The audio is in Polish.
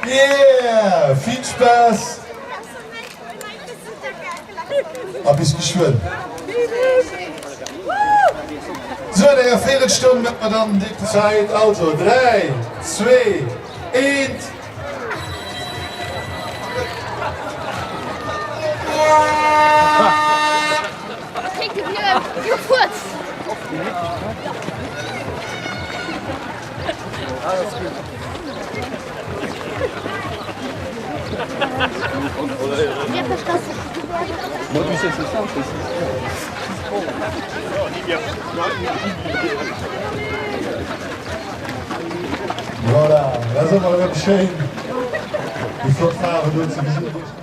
Yeah, viel Spaß. Ein bisschen schön. So, der Viertelstunde mit wir dann die Zeit. Also 3, 2, 1. Kijk, je voet. Voilà, dat is allemaal weer schön. Die Flotfarben doen ze niet.